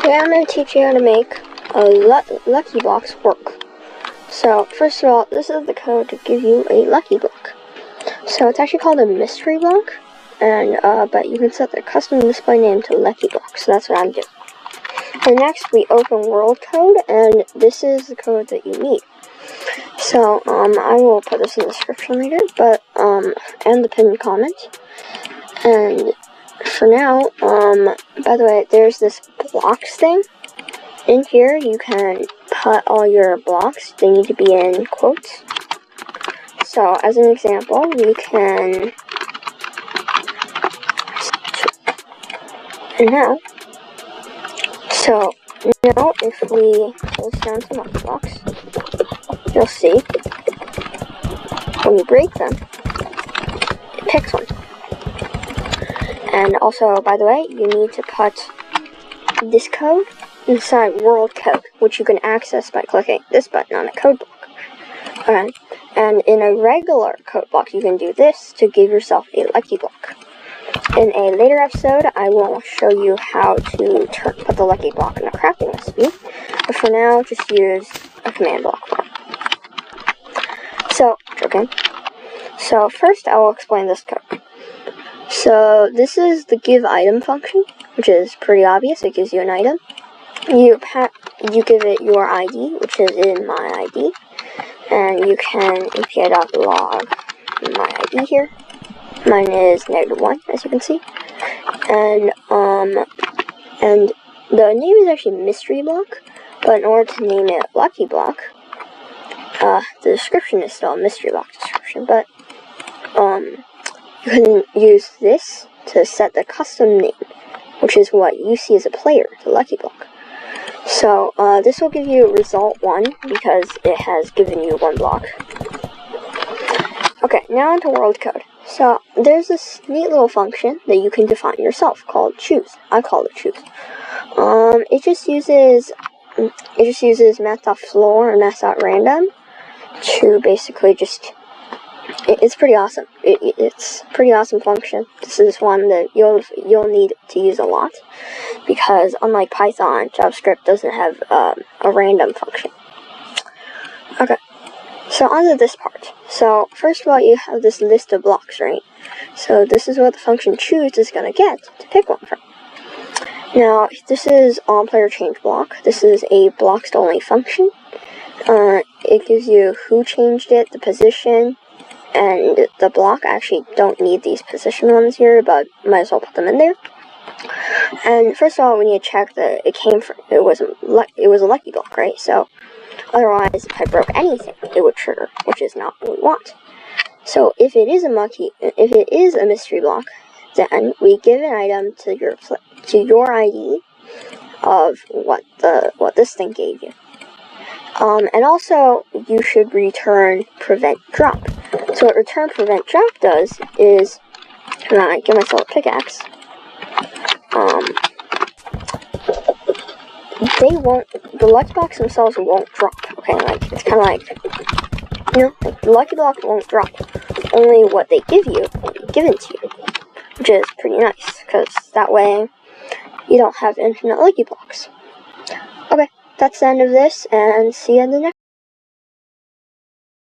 Today I'm going to teach you how to make a Lucky Blocks work. So first of all, this is the code to give you a Lucky Block. So it's actually called a mystery block, and but you can set the custom display name to Lucky Block. So that's what I'm doing. And next we open world code, and this is the code that you need. So I will put this in the description later, but and the pinned comment. And for now, by the way, there's this blocks thing. In here, you can put all your blocks. They need to be in quotes. So, as an example, we can... And now, if we close down some Lucky Blocks, you'll see, when you break them, it picks one. And also, by the way, you need to put this code inside world code, which you can access by clicking this button on a code block. Okay. And in a regular code block, you can do this to give yourself a Lucky Block. In a later episode, I will show you how to put the Lucky Block in a crafting recipe. But for now, just use a command block for it. So first I will explain this code. So this is the give item function, which is pretty obvious. It gives you an item. You give it your ID, which is in my ID, and you can api.log my ID here. Mine is -1, as you can see, and the name is actually mystery block, but in order to name it Lucky Block, the description is still a mystery block description, but you can use this to set the custom name, which is what you see as a player, the Lucky Block. So, this will give you result 1, because it has given you 1 block. Okay, now onto world code. So, there's this neat little function that you can define yourself, called choose. I call it choose. It just uses math.floor and math.random to basically just... It's pretty awesome. It's a pretty awesome function. This is one that you'll need to use a lot, because unlike Python, JavaScript doesn't have a random function. Okay, so onto this part. So first of all, you have this list of blocks, right? So this is what the function choose is going to get to pick one from. Now, this is onPlayer change block. This is a blocks to only function. It gives you who changed it, the position, and the block. I actually don't need these position ones here, but might as well put them in there. And first of all, we need to check that it was a Lucky Block, right? So otherwise, if I broke anything, it would trigger, which is not what we want. So if it is a mystery block, then we give an item to your ID of what this thing gave you. And also, you should return prevent drop. So what return prevent drop does is, when I give myself a pickaxe, the Lucky Blocks themselves won't drop, okay? Like, it's kind of like, the Lucky Block won't drop. Only what they give you will be given to you, which is pretty nice, because that way you don't have infinite Lucky Blocks. Okay, that's the end of this, and see you in the next